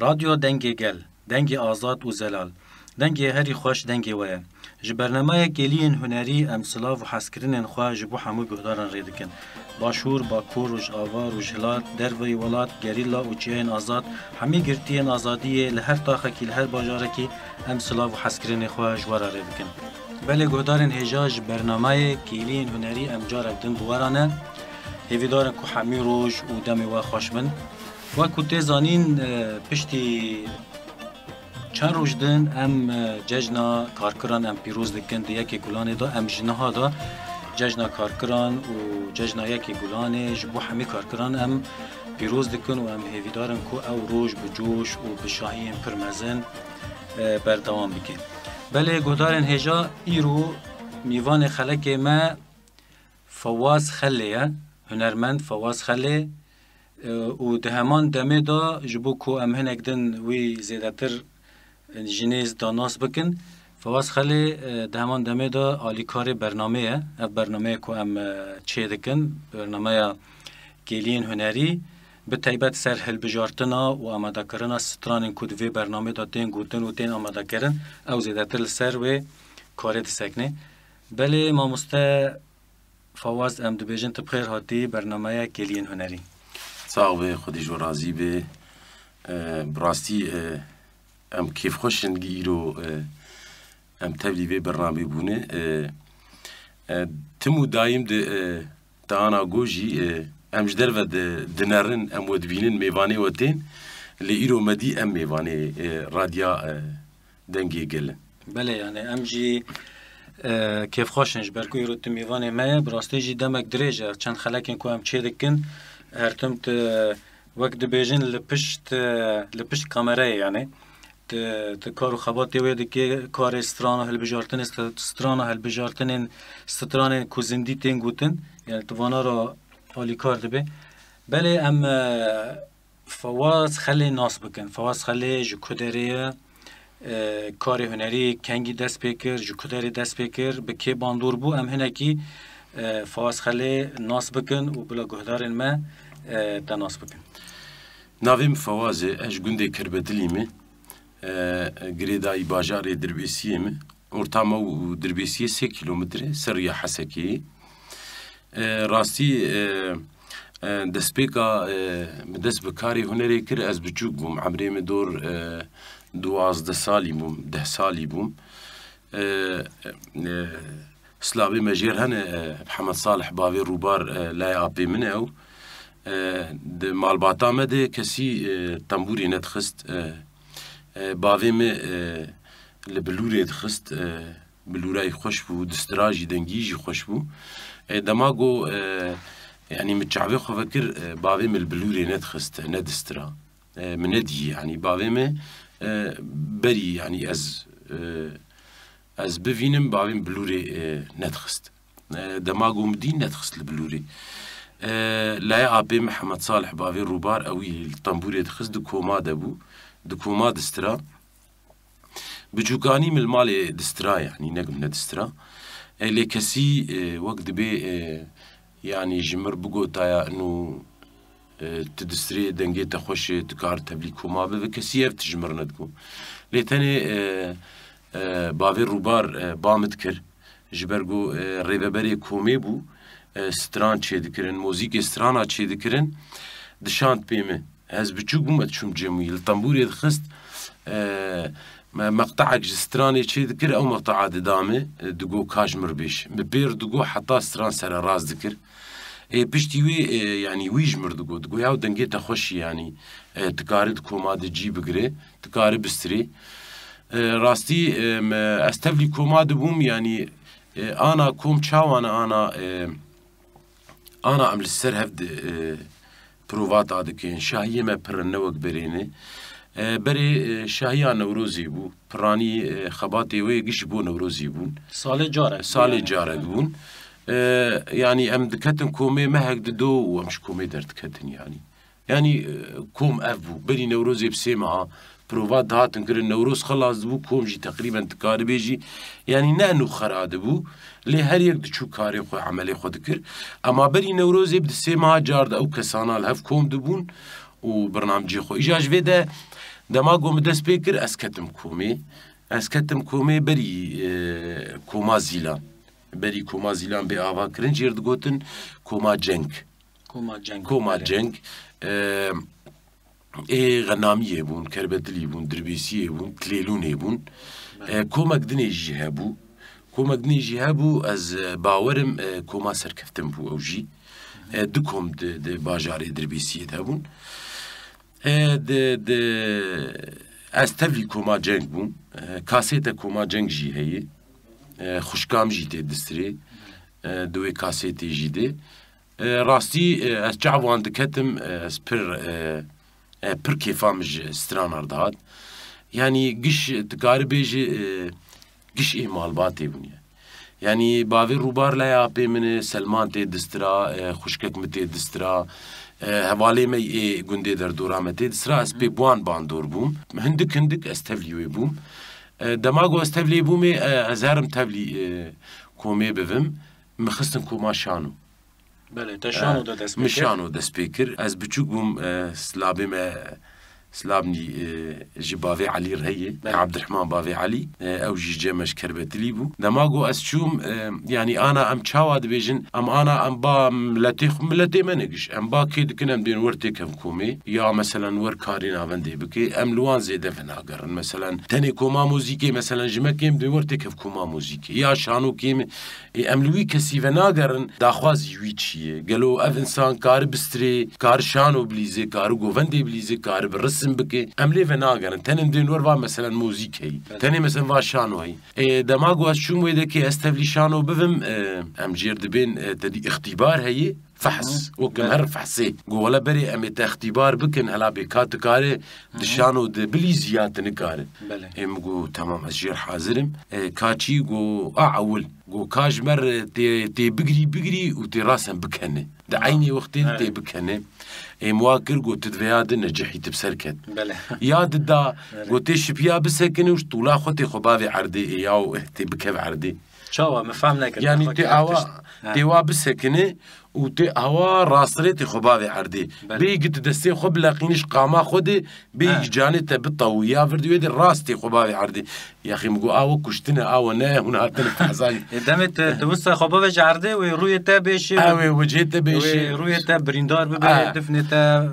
رادیو دنگی گل، دنگی آزاد و زلال، دنگی هری خوش دنگی ویا. جبرنامه گلین هنری امسلاف و حسکرین خواه جبو همو گهدارن ریدکن. باشور، باکور، روش آوار، روش هلات، دروی ولات، گریلا و چیین آزاد، همی گرتین آزادیه لهر تاخکی لهر باجارکی امسلاف و حسکرین خواه جوارا ریدکن. بله گهدارن هجاج برنامه گلین هنری امجارک دن بوارانه هیوی دارن که همی روش و دمی و خوش من و کتی زانین پشتی چند روش دن ام ججنا کارکران ام پیروز دکن ده یکی گلانه دا ام جنها دا ججنا کارکران و ججنا یکی گلانه جبو همی کارکران ام پیروز دکن و ام هیوی دارن که او روش بجوش و بشاهی پرمزن بردوام بکن. بله گهدارن هجا ایرو میوان خلق ما فواز خلیه هنرمند فواز خلی و ده همان دمه دا جبو کو ام هنک دن وی زیادتر جنیز داناس بکن فواز خلی ده همان دمه دا آلیکار برنامه برنامه کو ام چه دکن برنامه گلین هنری به تایبت سر هل بجارتنا و آماده کردن ستران کدوی برنامه دا تین گوتن و تین آماده کردن او زیادتر سر و کارت سکنه. بله ما فواز ام دبیجن تبخیر هاتی برنامه گلین هنری. صاحب خودی جو راضی به براستی ام کیف خوشن گیرو ام تبلیغ برنامه بونه تمو دایم د انا گوجی ام جدر و دنرن ام ودبینن میوانه وتین لیرو مدی ام میوانه رادیا دنگی گل. بله یعنی ام جی کیف خوشنش برکوی رو تمیوانه ما براستی جی دمک دریجه چند خلکن که هم چه دکن هر تمت وقت بیجن لپشت کامرای یعنی کارو خباتی ویده که کار استران و هل بجارتن استران و هل بجارتن ستران کوزندی تین گوتن یعنی توانا را آلی کار دبه. بله ام فواز خلی ناس بکن فواز خلی جو کدریه کار هنری کنگی دست پیکر جو کدری دست پیکر به که باندور بو ام هنکی فواز خلی ناس بکن و بلا گهدارن ما دا ناس بکن. ناویم فوازه اش گنده کربدلیمه گریدای باجار دربیسیه می ارتما و دربیسیه 3 کیلومتر سریا حسکی راستی دست پیکا دست بکاری هنری کر از بچوک بوم عمریم دور 12 سالی بوم 10 سالی بوم سلاوی مجیر هنه محمد صالح باوی روبار لای آبی منه او ده مالباتا مده کسی تنبوری ندخست باوی می لبلوری دخست بلورای خوش بو دستراجی دنگیجی خوش بو دماغو يعني متشعبي خو فكر باوي من البلوري ندخست ندسترا من ندي يعني باوي ما بري يعني از بفينم باوي من بلوري ندخست دماغو مدين ندخست البلوري لا ابي محمد صالح باوي روبار اوي الطنبوري دخست دكوما دبو دكوما دسترا بجوكاني من المال دسترا يعني نقم ندسترا اللي كسي وقت بي يعني جمر بقو تايا انو تدستري دنگي تخوش تكار تبليكو ما بكسي اف تجمر ندكو ليتاني باوي روبار بامد كر جبرگو ريببري كومي بو ستران چه دكرن موزيك سترانا چه دكرن دشانت بيمه هز بچوك بومت شوم جميل الطنبوري دخست مقطعك ستراني چه دكر او مقطع دامه دگو كاجمر بيش ببير دگو حتى ستران سر راز دكر بشتي وي يعني ويجمر دگو ياو دنگي تخوش يعني تكارد كوما دجي بگري تكاري بستري راستي استفلي كوما دبوم يعني انا كوم چاوانا انا عمل السر هفد پروفات آدکن شاهیه ما پرنوک برینه بری شاهیان نوروزی بو پرانی خباتی وی گش بو نوروزی بون سال جارک بون يعني ام دكتن كومي ما هكذا دو ومش كومي درت كتن يعني كوم افو بري نوروزي بسيمها بروفات هاتن كر النوروز خلاص بو كوم جي تقريبا تكاري بيجي يعني نانو خراد بو لي هر يك دشو كاري خو عملي خو دكر اما بري نوروزي بد سيمها جارد او كسانا الهف كوم دبون وبرنامجي خو اجاج فيدا دماغو مدس بيكر اسكتم كومي بري كوما زيلان بري كوما زيلان بآوا كرن جيرد قوتن كوما جنگ غنامية بون كربتلي بون دربيسية بون تليلوني بون كوما قدني جي هابو از باورم كوما سركفتم بو اوجي دكم د باجاري دربيسية هابون از تفلي كوما جنگ بون كاسيتا كوما جنگ جي هي خوشكام جي تي دستري دوي كاسيتي جي دي راستي از جعبوان دكتم از پر كيفامج ستران ارداد يعني قش تقاربيجي قش مالباتي بنيا يعني باوي روبار لا يابي من سلمان تي دسترا خوشكك متي دسترا هوالي مي گوندي در دورا متي دسترا اس بيبوان باندور بوم هندك استفلي بوم دماغو استفلي بومي ازهرم تفلي كومي بفم مخستن كوما شانو بله تشانو دا دسپیکر مشانو دا سپیکر از بچوک بوم سلابني جي بافي علي رهية عبد الرحمن بافي علي او جي جمش كربتلي بو دماغو اسشوم يعني انا ام تشاواد بيجن انا ام با ملتي منقش ام با كيد كنم دين ورتي كم كومي يا مثلا ور كارينا بندي بكي ام لوان زيد فناقر مثلا تاني كوما موزيكي مثلا جمكيم دين ورتي كف كوما موزيكي يا شانو كيم ام لوي كسي فناقر داخواز يويتشي قالوا اف انسان كار بستري كار شانو بليزي كار غوفندي بليزي كار برس بكي املي فناغرن تنم دين وروا مثلا موزيك هي تاني مثلا واشانو هي دماغو شو ويدكي استفلي شانو بفم ام جيرد بين تدي اختبار هي فحص وكن هر فحصي ولا بري ام اختبار بكن هلا بكات كاري دشانو د بليزيات نكار امغو تمام اجير حاضرم كاتشي جو اول جو كاجمر تي بغري وتي راسن بكنه د عيني وقتين تي بكنه مواكر قلت تفياد نجحي تبسركت ياد دا قلت شبيا بسكني وش طولا خوتي خبابي عردي ياو تي بكيف عردي شاوا مفهم لك يعني تي وا بسكني وتي هوا راسريتي خبابي عردي بيجي دستي خب لاقينيش قاما خدي بيجي جاني تبطويا فردي يدي راستي خبابي عردي يا اخي مقو كشتنا نه هنا تنفحزاني دمت توسع خبابي عردي وروي تابش وجهته بيش روي تاب بريندار ببي دفنته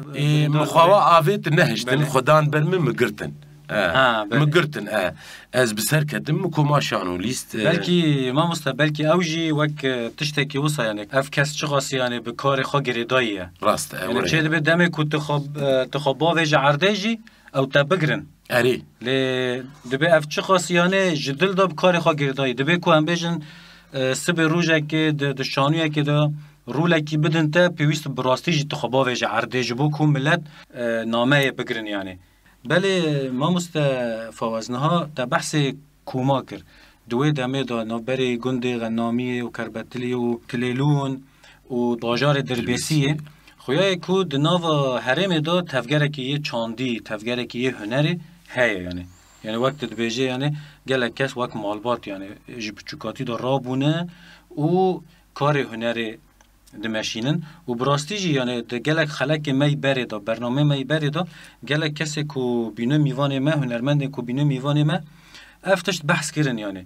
مخوا افيت نهجتن خدان برمي مقرتن مقرتن از بسركتم كوما شانو ليست بلكي ما مستقبلكي اوجي وك تشتكي وصا يعني اف كاس شخص يعني بكار خو غريدايه راست يعني تشي بدمي كنت تخبا وجه عرديجي او تبغرن اري ل دبي اف شخص يعني جدل دب كار خو غريدايه دبي كو ام بيجن سب روجه كي د شانويه كي ده رولكي بدنته بيوست براستيجي تخبا وجه عرديجي بو كو ملت نامه بغرن يعني بله ما مستفوزنها تبحث کوماکر دوی دمه دا نبری گنده غنامی و کربتلی و کلیلون و باجار دربیسیه خویای که دناو هرم دا تفگره که یه چاندی تفگره که یه هنری هیه یعنی وقت دبیجه یعنی گلک کس وقت مالبات یعنی جبچوکاتی دا رابونه و کار هنری دمشینن و براستیجی یعنی گلک خلک می بری دا برنامه می بری دا گلک کسی کو بینو میوان ما هنرمند کو بینو میوان ما افتشت بحث کردن یعنی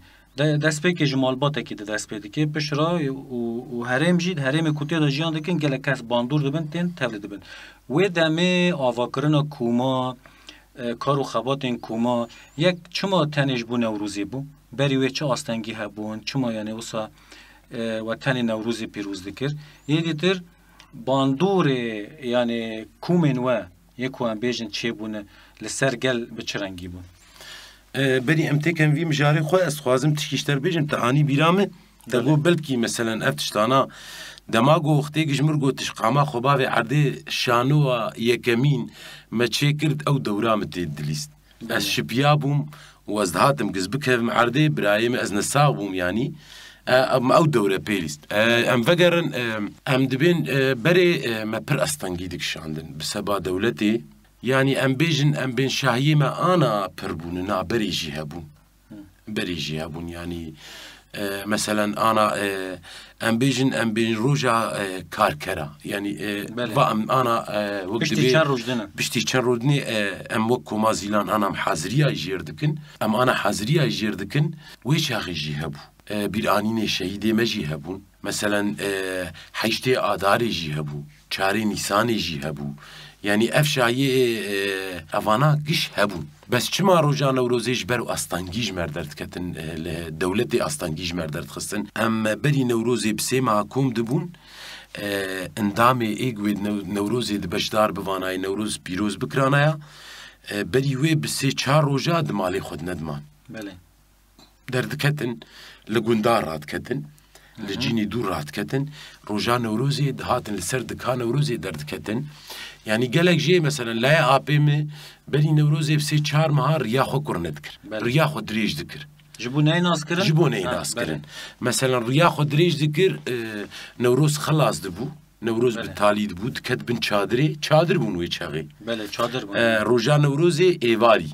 دست پی که جمال باته که دست پی که پشرا و هرم جید هرم کوتی دا جیان دکن گلک کس باندور دبن تین تولید دبن و دمه آواکرنا کوما کارو خباتن کوما یک چما تنش بو نوروزی بو بری و چه آستنگی هبون چما یعنی وسا و تنی نوروزی پیروز دکر یه دیتر باندور یعنی کومن و یکو هم بیجن چه بونه لسر گل بچرنگی بون بری امتکن وی مجاری خواه از خوازم تشکیشتر بیجم تعانی بیرامه دقو بلکی مثلا افتشتانا دماغو وقتی گجمر گو تشقاما خوباوی عرده شانو و یکمین ما چه کرد او دورامتی دلیست از شبیابوم و از دهاتم گزبکم عرده برایم از نساوم یعنی ام او دوره بيليست ام فقرن ام دبين بري ما بر استنجيدك شاندن بسبب دولتي يعني ام بيجن ام بين شاهيما انا بربون نا بري جهبون يعني مثلا أنا أم بيجن روجا كاركرا يعني فأم أنا بشتي كان روجدنا بشتي كان رودني أم وكو مازيلان أنا محاضرية يجيردكن أم أنا حاضرية يجيردكن ويش هاغي جيهبو بيرانين شهيدي ما جيهبون مثلا حيشتي آداري جيهبو چاري نيساني جيهبو يعني افشایی افانا گش هبون بس چما روزا نوروزیش برو استانگیج مردرد کتن دولت استانگیج مردرد خستن ام بری نوروزی بسه محکوم دبون اندام ایگوید نوروزی دبشدار بوانای نوروز پیروز بکرانایا بری وی بسه چار روزا دمالی خود ندمان بله درد کتن لگوندار راد کتن لجيني دور رات كتن روجا نوروزي دهاتن لسر دكا نوروزي درد كتن يعني قالك جي مثلا لا ابيم بني نوروزي بسي 4 مهار ريا خو كور ندكر ريا خو دريج ذكر جبوناي ناس كرن جبوناي ناس كرن مثلا ريا خو دريج ذكر نوروز خلاص دبو نوروز بالتالي دبو دكت بن چادر بون وي چاغي بله چادر بون روجا نوروزي ايواري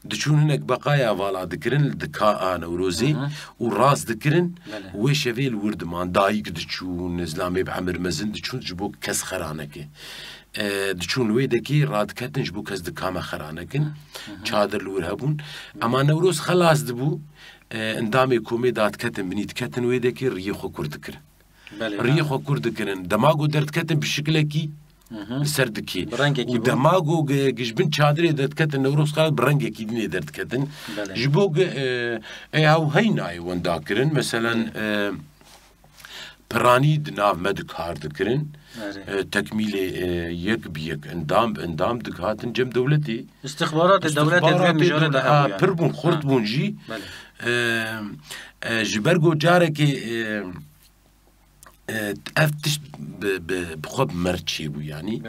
دچون هناك بقايا فالا ذكرن دكا نوروزي وراس ذكرن وشفيل وردمان دايق دچون اسلامي بعمر مزن دچون جبو كس خرانك دچون ويدكي راد كتن جبو كس دكا خرانكن چادر لورهبون اما نوروز خلاص دبو اندامي كوميدات كتن بنيت كتن ويدكي ريخو كردكر ريخو كردكرن دماغو درد كتن بشكلكي سردكي ودماغو جبن چادري درد كتن نوروز خال برنگي كي دني درد كتن جبوق هاو هيناي ونداكرن مثلا براني دناف مدكار دكرن تكميل يك بيك اندام دكاتن جم دولتي استخبارات الدولات مجرد بربون خرطبون جي جبرگو جاركي افتش بخوب مرچی بو يعني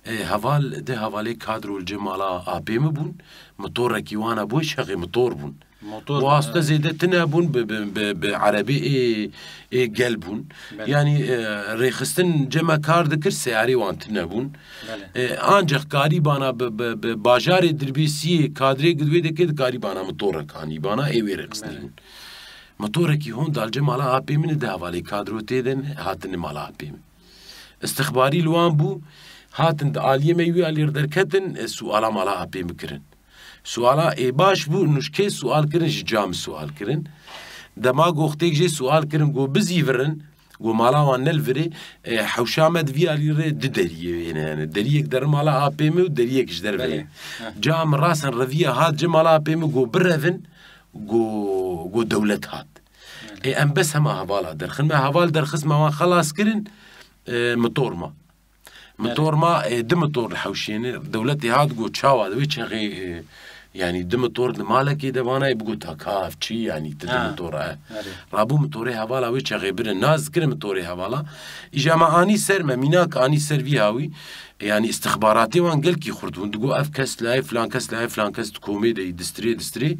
هوال ده هوالي كادرو الجمالا آبيم بون موتور ركيوانا بو شغي موتور بون واسطة زيدتنا بون بعربي قلبون يعني ريخستن جما كار دكر سياري وانتنا بون انجخ كاري بانا باجاري دربيسي كادري قدوي دكر كاري بانا موتور ركاني بانا ايوي ريخستني بون موتوركي هون دالجه مالا آبی من ده حوالی کادرو تیدن هاتن مالا آبی استخباری لوان بو هاتن عالیه میوی علی درکتن سوالا مالا آبی مکرن سوالا ای باش بو نشکه سوال کرن جام سوال کرن دما گوختیک جه سوال کرن گو بزیورن گو مالا وان نلوری حوشامد وی علی ر ددریه یعنی دریک در مالا آبی و دریکش در وی جام راسن رویه هات جه مالا آبی گو برفن گو دولت هات ام بس هما هوالا درخن ما هوال درخص ما خلاص كرن مطور ما دمطور الحوشين دولتي هات قو تشاوا دوي شغي يعني دمطور مالكي دبانا يبقوا تكاف شي يعني دمطور رابو مطوري هوالا وي شغي بر الناس كرن مطوري هوالا اجا اني سر ميناك اني سر فيهاوي يعني استخباراتي وان قال كي خردون دقو اف كاس لاي فلان كاس لاي فلان كاس كوميدي دستري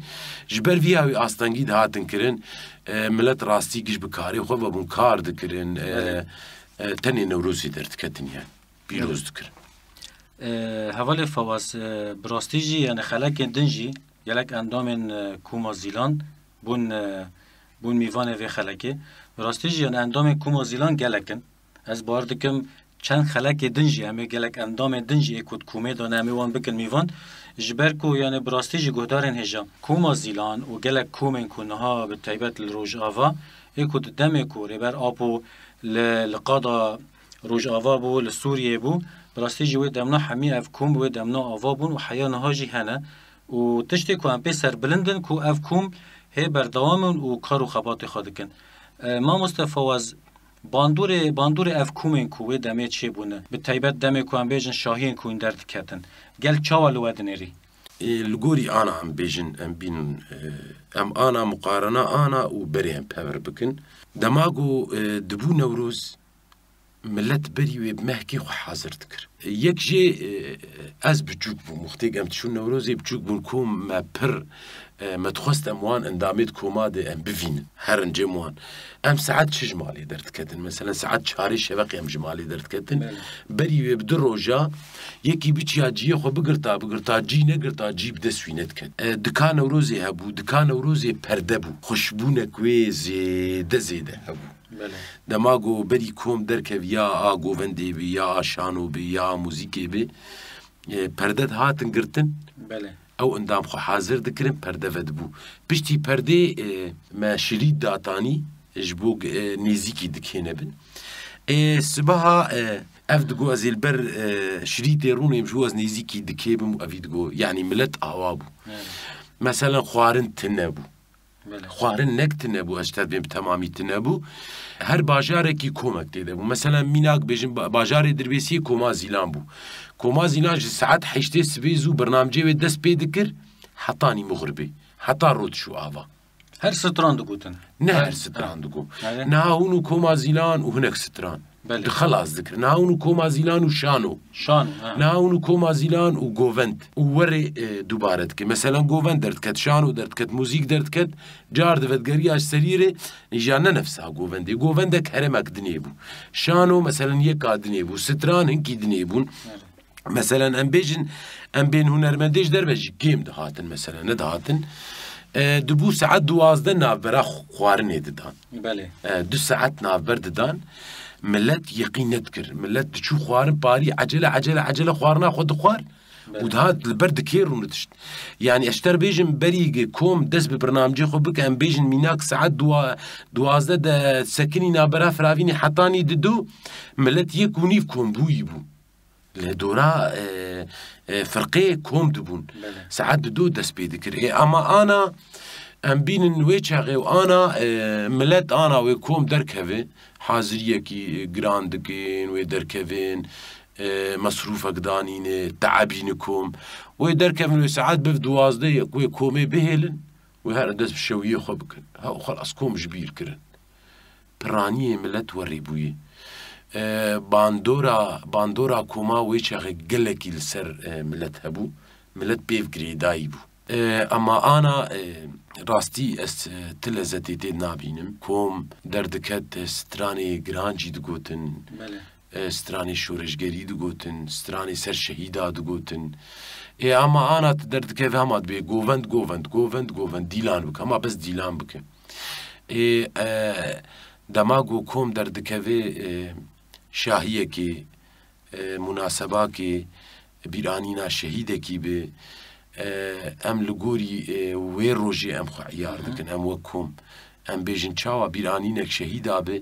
جبر فيهاوي استنجيد هاتن كرن ملت راستي كيش بكاري خو بون كار دكرن تاني نوروزي درت كتن يعني بيروز دكرن هوال فواز براستيجي يعني خلاك دنجي يلك اندام كوما زيلان بون ميوان في خلاكي براستيجي يعني اندام كوما زيلان گلكن از باردكم چند خلاك دنجي همه گلك اندام دنجي اكود كومي دانه همه وان بكن ميوان جبركو يعني براستيجي گهدارن هجا كوما زيلان و گلك كومن كونها بالتايبات الروج آفا اكود دمكو ريبر آبو لقادا روج آفا بو لسوريا بو براستيجي وي دمنا حمي اف كوم وي دمنا آفا بون و حيانا هاجي هنا و تشتي كو هم بسر بلندن كو اف كوم هي بردوامن و كارو خبات خادكن ما مصطفى واز باندور اف کومن کو دمه چه بونه به تایبت دمه کو ام بیجن شاهین کو درد کتن گل چاوال ودنری الگوری انا ام بیجن ام بین ام انا مقارنه انا و بریم پاور بکن دماغو دبو نوروز ملت بری و بمحکی خو حاضر دکر یک جی از بچوک بو مختیگ ام تشون نوروزی بچوک بون کوم ما پر متخست اموان اندامید کوماده ام بفین هر انجموان ام ساعت شجمالی درد کتن مثلا ساعت چهاری شبقی ام جمالی درد کتن بری و بدر روجا یکی بیچ یا جیه خو بگرتا جی نگرتا جی بدسوینت کت دکان نوروزی هبو دکان نوروزی پرده بو خوشبونه کوی زیده هبو دماغو بری کوم درکو یا آگووندی بی یا آشانو بی یا موزیکی بی پردت هاتن گرتن او اندام خو حاضر دکرن پرده ود بو پشتی پرده ما شرید داتانی جبوگ نزیکی دکینه بن سبها افدگو از البر شرید رونه يمشو از نزیکی دکیبم افیدگو یعنی ملت آوابو مثلا خوارن تنبو خوارن نکت نبو اشتاد بیم تمامی تنبو هر باجاره کی کومک دیده بو مثلا میناک بیشن باجاره دربیسی کوما زیلان بو کوما زیلان ساعت حشته سبیزو برنامجی و دست پیدکر حتانی مغربی حتا رود شو آوا هر ستران دگوتن نه هر ستران دگو نه هونو کوما زیلان و هنک ستران خلاص ذكر ناونو كوما زيلان وشانو ناونو كوما زيلان وغوفنت ووري دوبارتك مثلا غوفنت درتكت شانو درتكت موزيك درتكت جار دفت قرياش سريري جانا نفسها غوفنتي غوفنتك هرمك دنيبو شانو مثلا يكا دنيبو ستران هنكي دنيبون مثلا ام بين هنرمنديش دربجي جيم دهاتن مثلا ندهاتن دبو ساعت 12 نافبرا خوارني ددان دو ساعت نافبر ددان ملت يقين نذكر ملت تشوف خوارن باري عجلة خوارنا خد خوار ودهات البرد كيرو نتشت يعني اشتر بيجن بريق كوم دس ببرنامجي خو بك ام بيجن ميناك ساعات 12 دا سكني نابرا فرافيني حطاني ددو ملت يكوني في كوم بويبو لدورا فرقي كوم دبون ساعات ددو دس بيذكر اما انا ام بين نويتشاغي وانا ملت انا ويكوم دركهفي حاضرية كي جراند كين ويدركفين مصروفك دانين تعبينكم ويدركفين وساعات بف 12 ويكومي بهلن وهر دس بشويه خبكن هاو خلاص كوم جبير كرن برانيه ملت وريبويه باندورا كوما ويشاغي قلكي لسر ملت هبو ملت بيف جريداي بو اما انا راستي اس تلزتي تي نابينم كوم دردكت ستراني جرانجي دگوتن ستراني شورشگري دگوتن ستراني سر شهيدا دگوتن اما انا دردكه فهمت بي گووند ديلان بك اما بس ديلان بك دماغو كوم دردكه شاهيه كي مناسبه كي بيرانينا شهيده كي به ام لگوری وی روژی ام خو عیار دکن ام وکم ام بیجن چاوا بیرانینک شهیدا به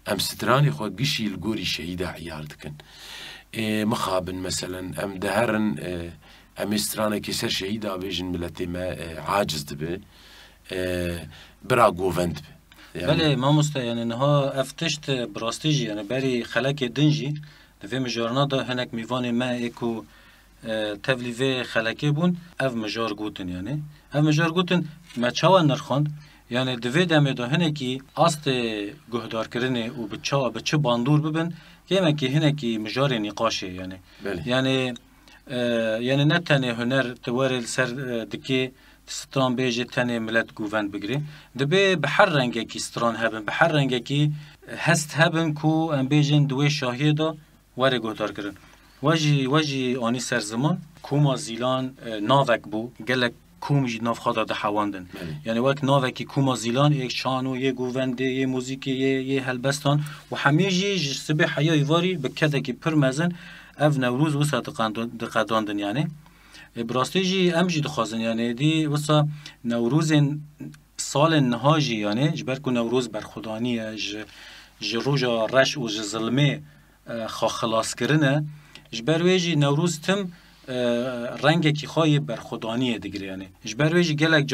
ام سترانی خو گشی لگوری شهیدا عیار دکن مخابن مثلا ام دهرن ام سترانکی سر شهیدا بیجن ملتی ما عاجز دبه برا گووند به بله ما مستا يعني انها افتشت براستيجي يعني بري خلاك دنجي دفي مجارنا دا هناك ميوان ما ايكو تفلیه خلاقی بون اف مجار گوتن یعنی اف مجار گوتن ما چاوا نرخوند یعنی دوید همه دا هنه کی است گهدار کرنه و به چه باندور ببن یه که هنه کی مجار نقاشه یعنی یعنی نه تنه هنر توارل سر دکی ستران بیجه تنه ملت گووند بگیره دبی به هر رنگه کی ستران هبن به هر رنگه کی هست هبن کو ام بیجن دوی شاهی دا واره گهدار کرن واجی آنی سرزمان کوما زیلان ناوک بو گلک کومی ناو خدا ده حواندن یعنی وقت ناوکی کوما زیلان یک شانو یه گوونده یه موزیکی یه هلبستان و همه جی سبه حیای واری به کده که پر مزن اف نوروز وسا دقداندن یعنی براستی جی ام جی دخوازن یعنی دی وسا نوروز سال نهاجی یعنی جبر کو نوروز برخودانیه جروجا رش و ظلمه خلاص کرنه جبرویجی نوروز تم رنگ کی خواهی برخودانیه دیگه یعنی جبرویجی گلک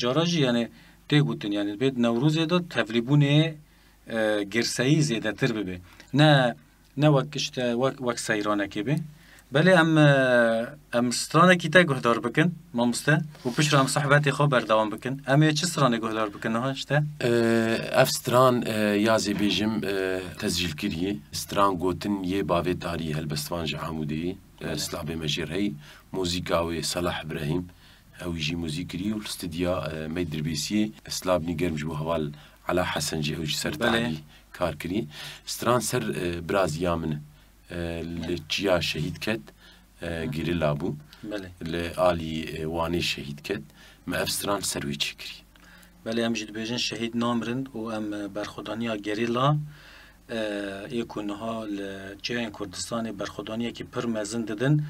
جارا جی یعنی تیگوتن یعنی بید نوروز داد تفلیبونه گرسایی زیده تر ببه نه وکشت وک سیرانه که به بله ام سترانه کی تا گهدار بکن ما مسته و پیش رام صحبتی خو بردوام بکن ام چه سترانه گهدار بکن ها شته اف ستران یازی بیجم تسجیل کریه ستران گوتن یه باوی داری هلبستوان جعمودی سلابی مجری موزیکا و صلاح ابراهیم او يجي موزيكري والاستديا ميدر بيسي سلاب نيجرم جو هوال على حسن جي او سر تعلي كاركري ستران سر برازيا من لجيا شهيد كت غيري لابو لآلي واني شهيد كت ما افستران سروي تشكري بله ام جد بيجن شهيد نامرن و ام برخودانيا غيريلا يكونها لجيان كردستان برخودانيا كي پر مزن ددن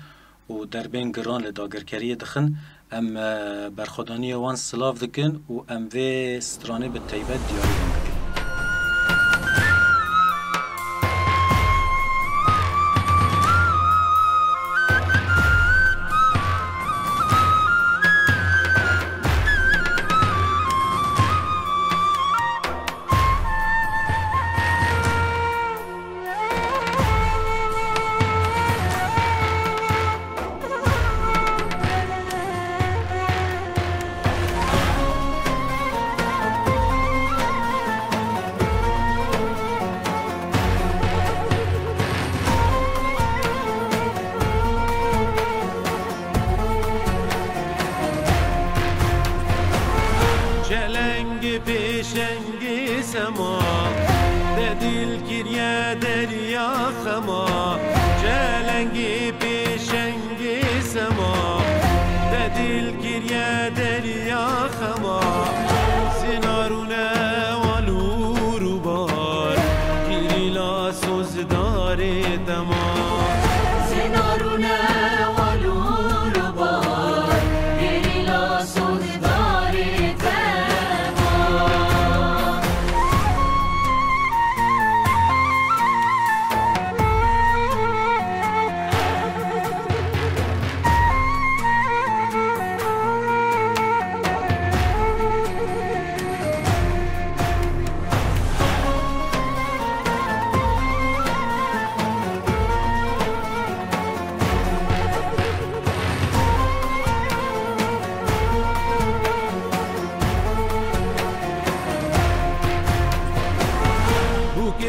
و در بین گران لداگرکری دخن ام برخودانی وان سلاف دکن و ام وی سترانه به تیبت دیاری دکن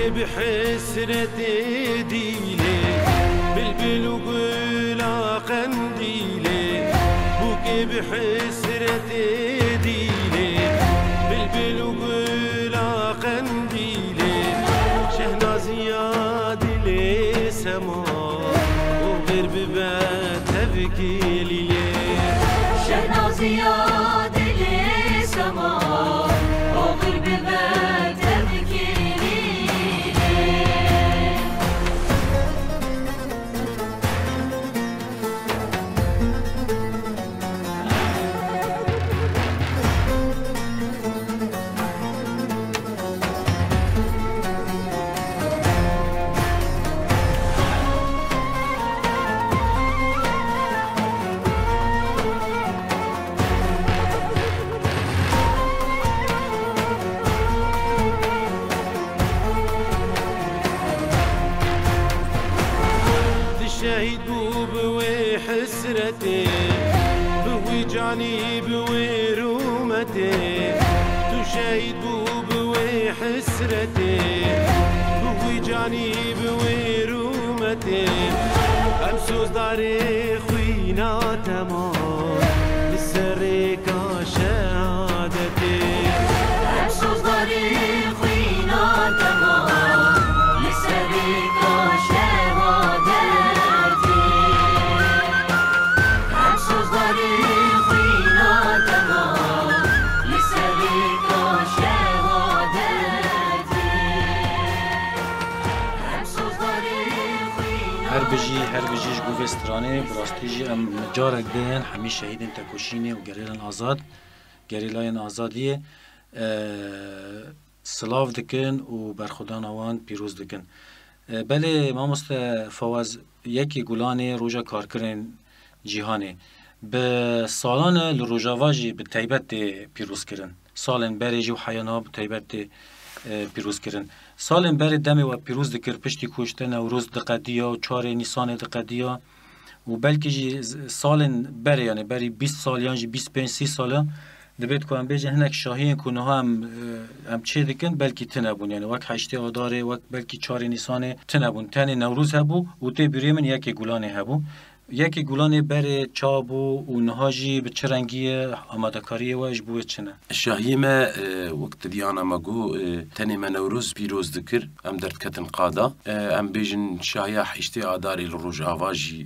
بحسرتي ديلي بلبل وقلا قنديلي بوكي بحسرتي ديلي بلبل وقلا قنديلي شهنا زياد لي سما وغير ببات تبكي لي شهنا زياد لي سما وغير ببات تبكي شهيد بوي حسرتي بوي جاني بوي رومتي تشهيد بوي حسرتي بوي جاني بوي رومتي امسوس داري خوينا تمام للسريكا شهادتي امسوس داري خوينا تمام للسريكا شهادتي هر بجیش گوه سترانه براستی جی ام جارک دین همی شهیدین تکوشینه و گریلان آزاد گریلان آزادیه سلاف دکن و برخودان آوان پیروز دکن بله ما مست فواز یکی گلانه روژا کارکرین جیهانه به سالان لروژاواجی به تیبت پیروز کرن سالن بریجی و حیانا به تیبت پیروز کرن سالن بری دم و پیروز دکر پشتی کشته نوروز دقدیا و 4 نیسان دقدیا و بلکه جی سالن بره یعنی بری 20 سال یعنی جی 25 30 ساله دبیت که هم بیجه هنک شاهین کنه هم چه دکن بلکه تنبون یعنی وقت 8 آذر وقت بلکه 4 نیسان تنبون تن نوروز هبو و ته بیری من یکی گلانه هبو یکی گلانه بره چابو و نهاجی به چه رنگی آماده کاری واش بوده چنه شاهی ما وقت دیانا مگو تنی من نوروز پیروز دکر ام درد کتن قادا ام بیجن شاهی 8 آذر الروج آواجی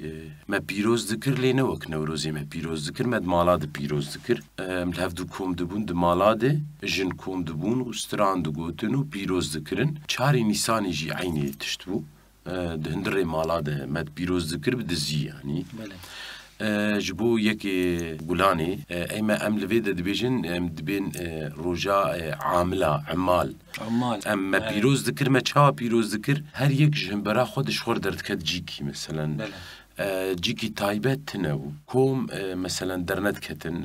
ما پیروز دکر لینه وقت نوروزی ما پیروز دکر مد مالاد پیروز دکر ملهف دو کوم دبون د مالاده جن کوم دبون و ستران دگوتن و پیروز دکرن 4 نیسانی جی عینی تشتبو دهندر مالاده مد پیروز دکر بدزی یعنی جبو یکی گلانی ایما ام لویده دبیجن ام دبین روجا عامله عمال ام پیروز دکر ما چا پیروز دکر هر یک جنبرا خودش خور درد کد جیکی مثلا جیکی تایبت تنو کوم مثلا درنت کتن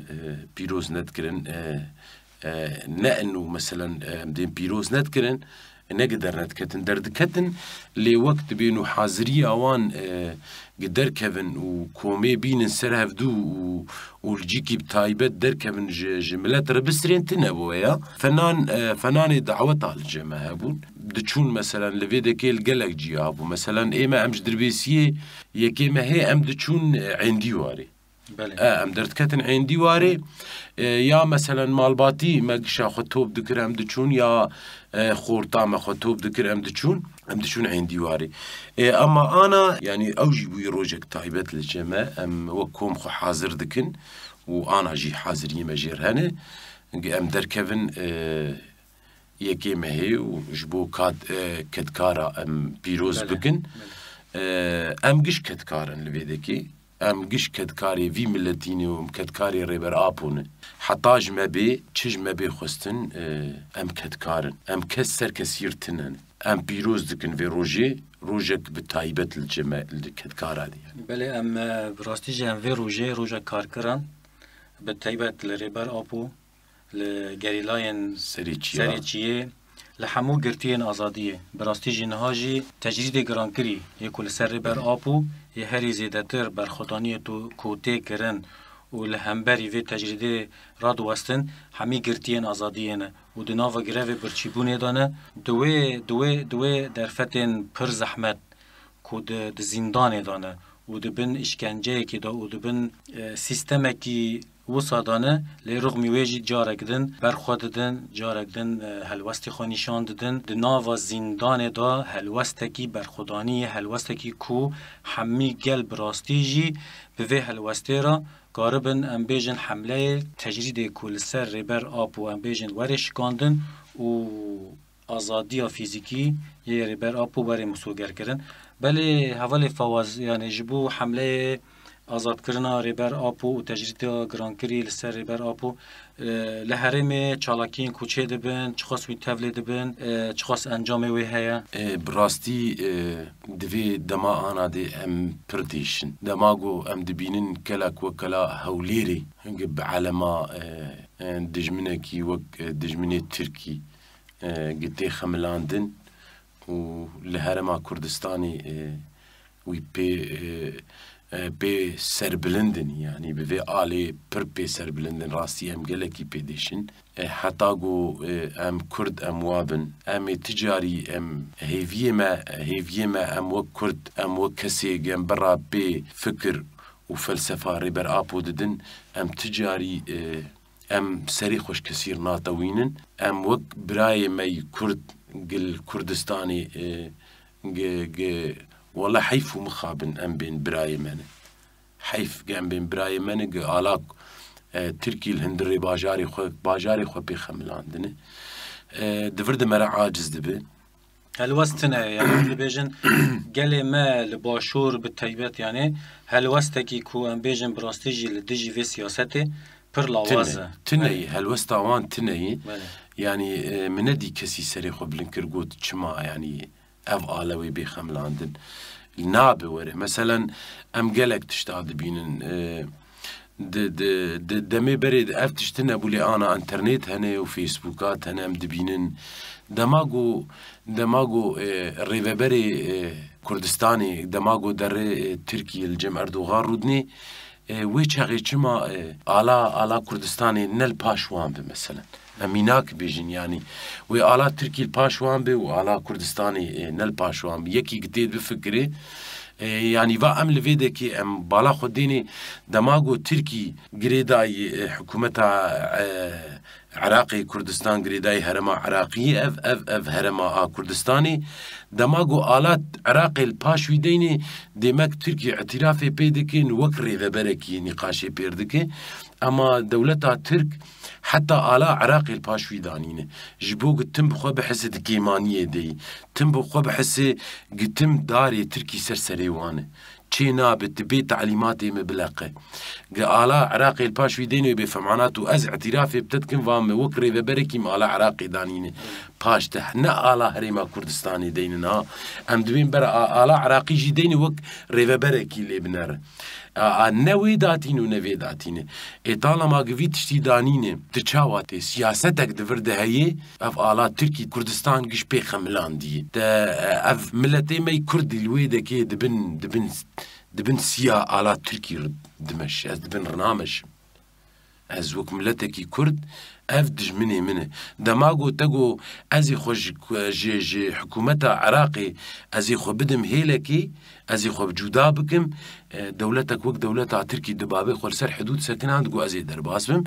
پیروز ندکرن نه انو مثلا مدین پیروز ندکرن نقدر نتكتن درد كتن لوقت بينو حاضري اوان قدر كفن وكومي بين سر هفدو والجيكي بتايبت در كفن جملات ربسرين تنبويا فنان دعوت على الجماعة هبون دتشون مثلا لفيدا كيل قلق جيابو مثلا ايما امش دربيسيه يكيما هي ام دتشون عندي واري ام درد كتن عندي واري يا مثلا مالباتي مقشا خطوب دكر ام دتشون يا خورتا ما خطوب دكر ام دتشون عندي واري اما انا يعني اوجي بوي روجك تايبت للجماعة ام وكوم خو حاضر دكن وانا جي حاضر يمجير هنا ام دركفن يكي مهي وجبو كدكارا ام بيروز بكن ام قش كدكارن لبيدكي ام قش كدكاري في ملتيني وم كدكاري ريبر ابون حتى جما بي تشجما بي خستن ام كدكارن ام كسر كسيرتنن ام بيروز دكن في روجك بتايبت الجماعة الكدكارا دي يعني. بله ام براستي جام في روجا كاركران بتايبت لريبر ابو لجريلاين سريتشيه لحمو گرتين آزادیه براستی جنهاجی تجرید گرانکری یکل سر بر آپو یه هری زیدتر بر خودانی تو کوته کرن و لهمبری وی تجرید راد وستن همی گرتين آزادیه نه و دناو گروه برچیبونه دانه دوی درفتن پر زحمت کود زندان دانه و دبن اشکنجه کی دا و دبن سیستم کی وصادانه لرغم ویجی جارک دن برخواد دن جارک دن هلوستی خانیشان دن دناوا زندان دا هلوستکی برخودانی هلوستکی کو همی قلب راستی جی به هلوستی را قاربن ام بیجن حمله تجرید کل سر ریبر آب و ام بیجن ورش کاندن و آزادی فیزیکی یه ریبر آب و بری مسوگر کردن بله حوال فواز یعنی جبو حمله آزاد کردن ریبر آپو و تجرید گرانکری لسر ریبر آپو لحرم چالاکین کوچه دبن چخواست وی تفله دبن چخواست انجام وی هیا براستی دوی دما آنا دی ام پردیشن دما گو ام دبینن کلک و کلا هولیری هنگه بعلما دجمنه کی وک دجمنه ترکی گتی خملاندن و لحرم کردستانی وی بي سربلندن يعني بفي آلي پر بي سربلندن راستي ام گلكي بيديشن حتى جو ام كرد ام وابن ام تجاري ام هيفيما ام وك كرد ام وك كسي جم برا بي فكر وفلسفة ريبر آبو ددن ام تجاري ام سري خوش كثير ناطوينن ام وك براي مي كرد قل كردستاني والله حيف ومخابن ام بين براي من حيف قام بين براي من قالاك تركي الهندري باجاري خو بيخملاندني دفرد مرا عاجز دبن هلوستنا يعني اللي بيجن قال ما لباشور بالتيبات يعني هلوستكي كو ام بيجن براستيجي لديجي في سياسته بر لاوازه تني هلوستا وان تني يعني مندي كسي سري خو بلنكرغوت چما يعني اف آلوي بيخملاندن النابه وره مثلا ام قالك تشتاد بينن دمي بريد اف تشتنا بولي انا انترنت هنا وفيسبوكات هنا ام دبينن دماغو ريفبري كردستاني دماغو در تركي الجم أردوغان رودني وی چاقی چما آلا کردستانی نل پاشوان به مثلا امیناک بیجن یعنی وی آلا ترکی پاشوان به و آلا کردستانی نل پاشوان به یکی گتید بفکره يعني va am levede ki em bala xudini demago Türkiye giredai hükümeta Iraqi Kurdistan giredai herema Iraqi ev herema Kurdistani demago alat Iraqi paşvideyni demek Türkiye itirafı pedikin vekri ve bereki niqaşı perdike ama devleta Türk حتى على عراقي الباشويدانين جبوق تم بخوا بحس دكيمانية دي تم بخوا بحس قتم داري تركي سرسريوانه چينا بتبي تعليماتي مبلغة على عراقي الباشويدين بفمعناته أز اعترافي بتدكن فام وكري ببركي على عراقي دانين باشته نا على هريما كردستاني ديننا ام دوين برا على عراقي جي ديني وك ريبركي اللي بنر نوي داتين ونوي داتين طالما قفيت تشتي دانين تشاواتي سياستك دفرده هي اف على تركي كردستان قش بيخملان دي اف ملتي مي كردي الويده كي دبن سيا على تركي دمش از دبن رنامش از وك ملتكي كرد اف دجمني منه دماغو تگو ازي خوش جي حكومتا عراقي ازي خو بدم هيلكي ازي خو بجودا بكم دولتك وك دولتا تركي دبابي خو سر حدود سكنان دگو ازي درباسبم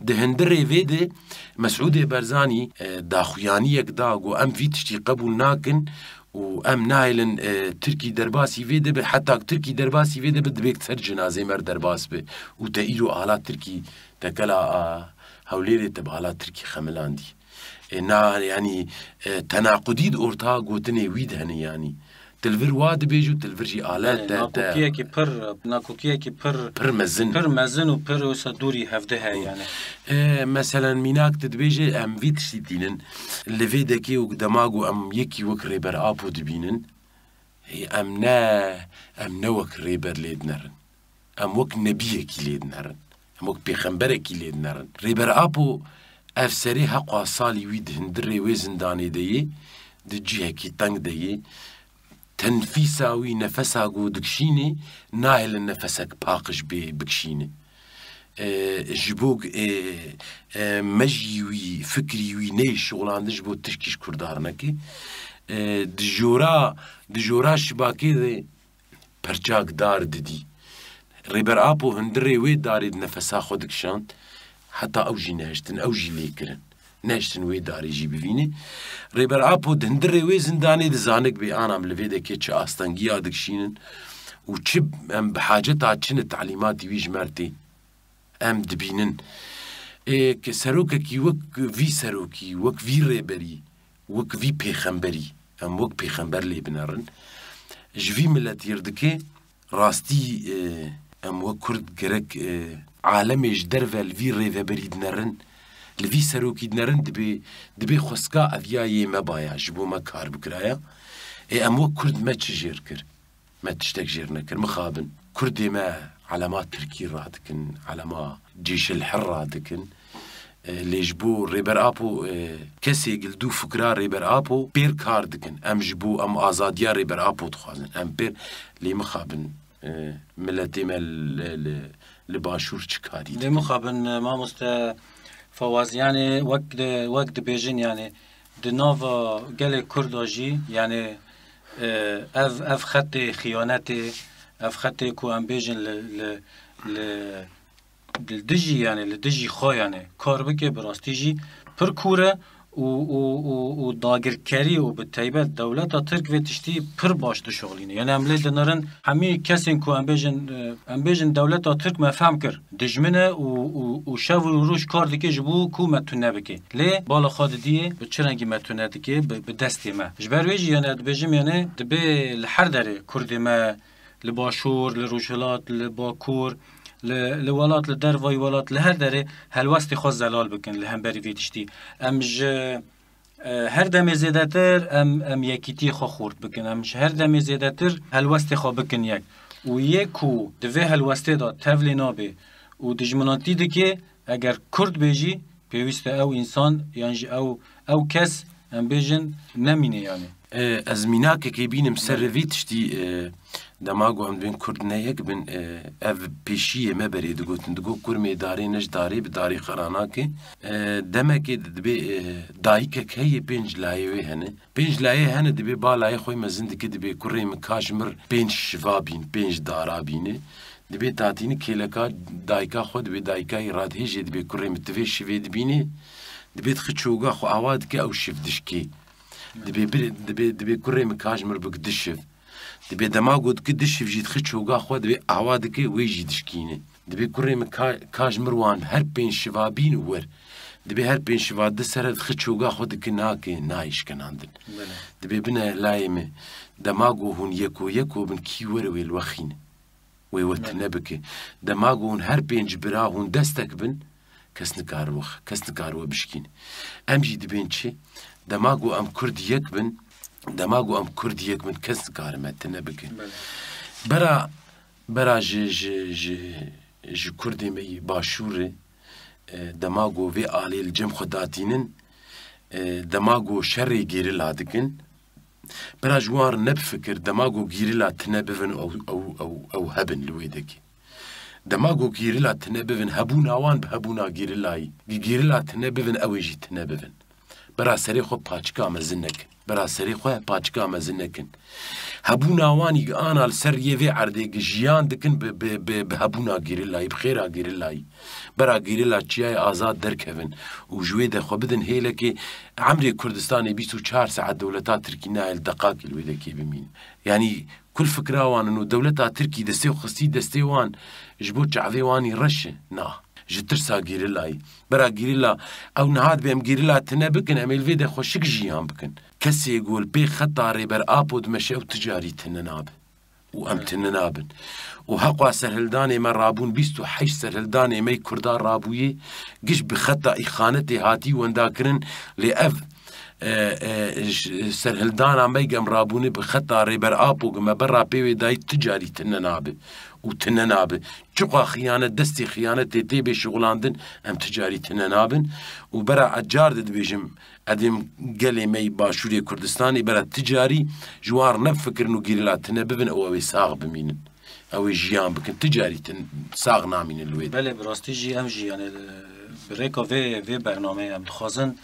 دهندر ريفيدي مسعود برزاني داخويانيك داغو ام فيتشتي قبول ناكن وام نايلن تركي درباسي فيده به حتى تركي درباسي فيده بدبيك سر جنازه مر درباس به وتايرو آلات تركي تكلا هوليري تبعالات تركي خملاندي نا يعني تناقضيد اورتا غوتني ويد هني يعني تلفر واد بيجو تلفر جي آلات ناكوكيه كي ناكوكيه كي پر مزن و پر وسدوري هفدها يعني مثلا ميناك تدبيجي ام فيتشتي دينن اللي فيدكي وقدماغو ام يكي وك ريبر ابو دبينن ام نوك ريبر ليدنرن ام وك نبيكي ليدنرن ام وك بيخنبركي ليدنرن ريبر ابو افسري حقا صالي ويد هندري ويزن داني دي دجيه كي تنگ دي تنفيساوي نفسها قو دكشيني ناهل النفسك باقش بكشيني جبوك مجيوي فكريوي ني شغلان جبو تشكيش كردارنكي دجورا شباكي دي پرچاك دار ددي ريبر ابو هندري وي داري نفسها خودك شانت حتى اوجي ناشتن اوجي ليكرن ناشتن وي داري جي بفيني ريبر ابو دندري وي زنداني دزانك بي انا ملفيدا كيتش استنجيا دكشينن وتشب ام بحاجتها تشن تعليمات وي جمرتي ام دبينن كسروكا كي وك في سروكي وك في ريبري وك في بيخمبري ام وك بيخمبر لي بنرن جفي ملت يردكي راستي ام وك كرد جرك عالمي جدرفل في ريبري دنرن لفي سروكي دنرن دبي خسكا اذياي ما بايا جبو ما كار بكرايا امو كرد ما تشجير كر ما تشتك جير نكر مخابن كردي ما علامات تركي رادكن علامات جيش الحر رادكن اللي جبو ريبر ابو كسي قلدو فكرا ريبر ابو بير كاردكن ام جبو ام ازاديا ريبر ابو تخازن ام بير لي مخابن ملتي مال لباشور چكاري لي مخابن ما مست فواز يعني وقت بيجين يعني دنافا قال كرداجي يعني اف خط خيانتي اف خط كو ام بيجين للدجي يعني للدجي خو يعني كاربكي براستيجي بركوره و داگر کری و به تایبت دولت ترک و تشتی پر باش دو شغلینه یعنی عملی دنارن همی کسین که ام بیجن دولت ترک مفهم کر دجمنه و شو و روش کار دیگه جبو کو متونه بکی لی بالا خود دیه به چرنگی متونه دیگه به دستی ما جبر ویجی یعنی دبیجم یعنی دبی لحر داره کردی ما لباشور لروجلات لباکور لولات لدروای ولات لهر داره هلوستی خود زلال بکن لهم بری ویدشتی امج هر دم زیادتر ام یکیتی خو خورد بکن امج هر دم زیادتر هلوستی خو بکن یک و یکو دوی هلوستی دا تولی نابه و دجمنانتی ده که اگر کرد بیجی پیوسته او انسان یعنی او کس ام بیجن نمینه یعنی ازمیناک که بینم سر ویتشتی دماغو ام بین کرد نیک بین اف پیشیه مبری دگوتن دگو کرمی داری نش داری بداری خرانا که دمه که دبی دایی که که پنج لایه هنه پنج لایه هنه دبی بالای خوی مزند که دبی کریم کاشمر پنج شوابین پنج دارابینه دبی تاتینی کلکا دایکا خود دبی دایکا ایراد هیچ دبی کریم توی شوید بینه دبی تخچوگا خو عواد که او شفدش کی دبی کریم کاشمر بگدشف دبی دماغو که دشف جید خچوگا خود دبی عواد که ویجی دشکینه دبی کریم کاشمر وان هر پنج شوابین ور دبی هر پنج شواد سر خچوگا خود که ناکه نایش کناندن دبی بنا لایمه دماغو هون یکو بن کی ور ویل وخینه ويوت نبكي دماغون هر بينج براهون دستك بن كس نكارو بشكين امجي دبين شي دماغو ام كرديك بن دماغو ام كرديك بن كس نكار ما تنبكي برا ج كردي مي باشوري دماغو في آلي الجم خداتينن دماغو شري غير لادكن برا جوار نبفكر دماغو غيرلا تنبفن او هبن لويدكي دماغو غيرلا تنبفن هبونا وان بهبونا غيرلاي غيرلا تنبفن اويجي تنبفن برا سريخو باچكا مزنك برا سريخو باچكا مزنكن هبونا واني انا السر في عردي جيان دكن بهبونا غيرلاي بخيرا غيرلاي برا غيرلا چياي آزاد دركهن وجويده خو بدن هيلكي عمري كردستاني 24 ساعه دولتا تركي نايل دقائق الويدكي بمين يعني كل فكره وان انه دولتا تركي دستي وخصي دستي وان جبو شعبي واني رش نا جترسا غيرلاي برا غيرلا او نهاد بهم غيرلا تنبكن اميل فيده خوشك جيان بكن كسي يقول بي خطاري بر ابود مشي وتجاري تنناب وام تننابن وهقوا سرهلداني من رابون بيستو حيش سرهلداني مي كردار رابوي قش بخطا إخانتي هاتي ونداكرن لأف سرهلدانا مي قم رابوني بخطا ريبر آبو قم برا بيوي داي تجاري تننابه وتننابه چقا خيانة دستي خيانة تيبي شغلاندن ام تجاري تننابن وبرا عجار دبيجم ادم قلي مي باشوري كردستاني برا تجاري جوار نفكر انو قيرلا تنببن او ساغ بمينن او جيان بكن تجاري ساغ نامين الويد بله براستي جي ام جي يعني بريكو في برنامه ام خازن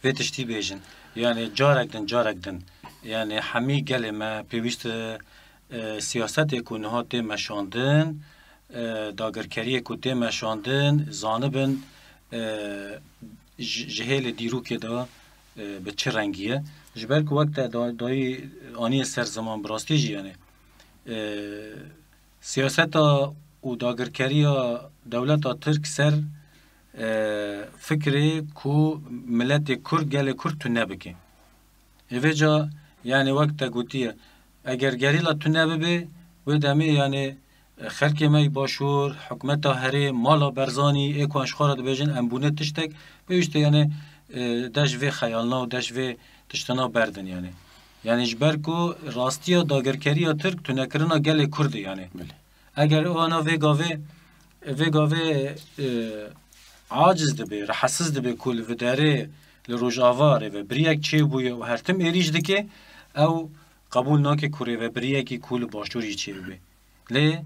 في تشتي بيجن يعني جارك دن يعني حمي قلي ما بيويست سياست يكون هات مشاندن داگرکری کوته مشاندن زانبن جهل دیروک دا به چه رنگیه جبر که وقت دای آنی سر زمان براستی جی یعنی سیاست و داگرکری دولت ترک سر فکری کو ملت کرد گل کرد تو نبکی ایوه یعنی وقت گوتیه اگر گریلا تو نببه و دمی یعنی خلکی می باشور حکمت هری مالا برزانی اکو اشخارا دبیجن امبونه تشتک بیشتر یعنی دش و خیالنا و دش و تشتنا بردن یعنی جبر کو راستی داگرکری ترک تو نکرنا گل کرد یعنی اگر آنا وگاوه عاجز دبی رحسز دبی کل و داره لروج آواره و بریک چه بویه و هرتم ایریج دکه او قبول ناکه کوره و بریکی کل باشوری چه بی لی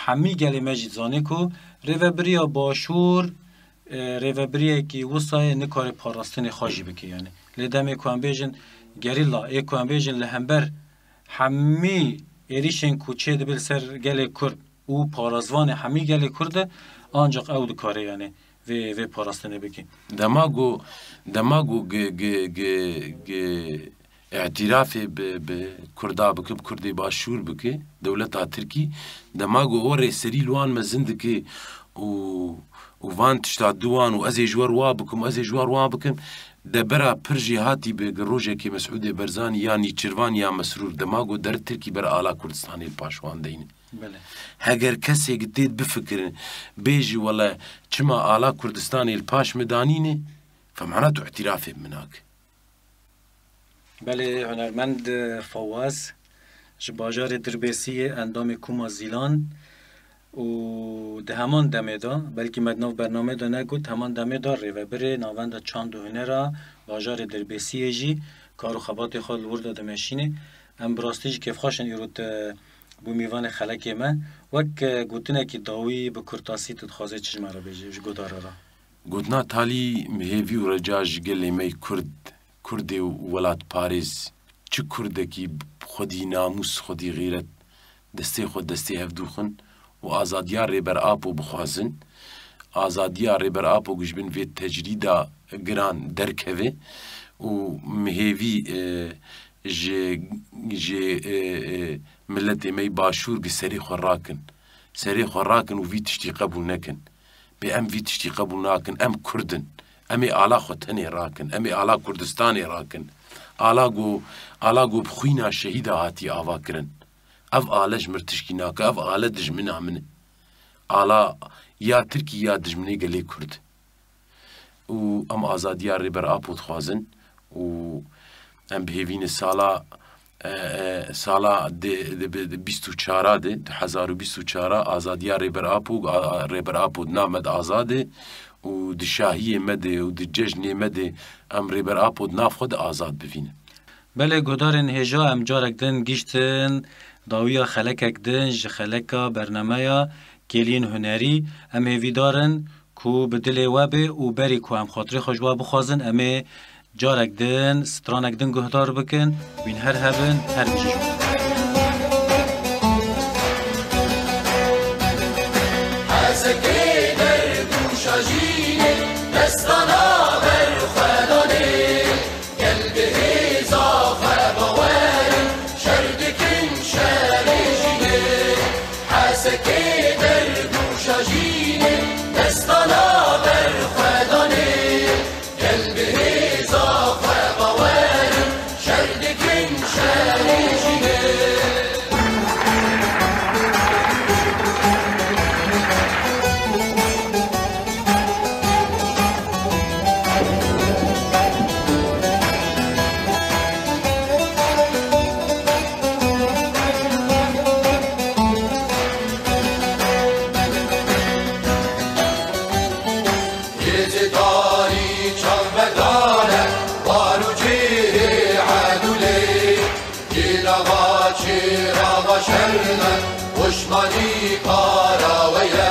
همی گلی مجید زانه کو ریوبریا باشور ریوبریا کی وصای نکار پاراستن خاجی بکی یعنی لیدم اکوان بیجن گریلا اکوان بیجن لهمبر همی ایریشن کوچه دبل سر گلی کرد او پارازوان همی گلی کرده آنجاق او دکاره یعنی و پاراستن بکی دماغو اعترافي بكردا بكي بكردي باشور بكي دولتا تركي دماغو اوري سري لوان مزندكي وفان تشتا دوان وازي جوار وابكم دبرا برجي هاتي بروجه كي مسعود برزاني يعني چروان يا مسرور دماغو در تركي بر آلا كردستاني الباشوان دين هاگر کسی گتید بفکر بیجی ولا چما آلا كردستاني الباش مدانينه فمعناته اعترافي مناك بله هنرمند فواز جباجار دربیسی اندام کوما زیلان و ده همان دمه دا بلکه مدناف برنامه دا نگود همان دمه دا ریوبر ناوند چاند و هنرا باجار دربسیه جی کارو خبات خود ورده دمشینه ام براستیج کف خاشن ایروت بو میوان خلک ما وک گوتنه که داوی به کرتاسی تدخوازه چجمه را بیجه وش گوداره را گوتنا تالی مهیوی و رجاج گلی می کرد و ولات پاریز چه کرده که خودی ناموس خودی غیرت دسته خود دسته هفدوخن و آزادیار ریبر آپو بخوازن آزادیار ریبر آپو گشبن وی تجریدا گران درکوه و مهیوی جه ملت می باشور گی سری خوراکن و وی تشتی قبول نکن به ام وی تشتی قبول نکن ام کردن امی آلا خوتنی راکن امی آلا کردستانی راکن آلا گو بخوینا شهید آتی آوا کرن اف آلش مرتشکی ناکه اف آلا دجمن آمنه آلا یا ترکی یا دجمنی گلی کرد و ام آزادیار ری بر آپود خوازن و ام بهوین سالا بیستو چارا ده 2024 آزادیار ری بر آپود نامد آزاده و د شاهی مده و د جشن مده ام ری بر آپود ناف خود آزاد ببینه بله گدارن هجا ام جارک دن گیشتن داویا خلکک دن خلکا برنامه گلین هنری ام هیوی دارن کو بدل وابه و بری کو ام خاطر خوشبا بخوازن ام جارک دن سترانک دن گهدار بکن بین هر هبن هر بجشون وشمانی کاراویه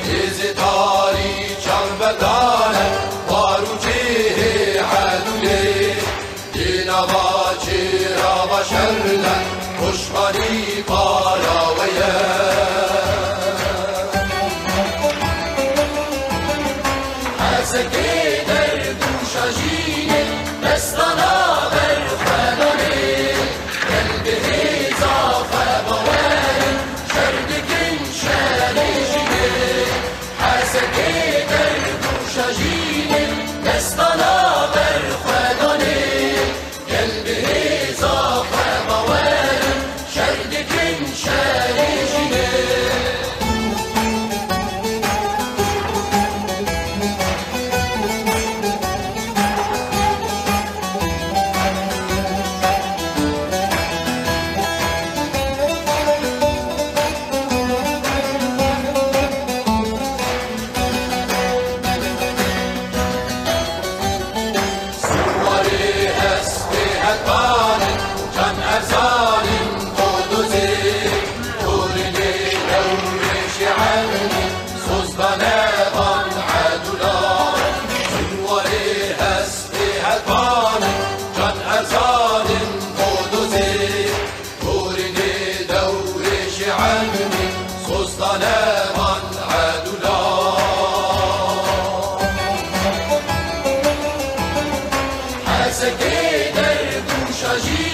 ایزی تاری چند بدانه بارو چه عدوله دینوا چه را بشرنه وشمانی کاراویه حسکی در دوش جینه دستانا بر خدانه قلبه زافه باوره شردکن شریجینه حسکی در دوش جینه دستانا بر خدانه قلبه زافه باوره شردکن شریجینه Şaji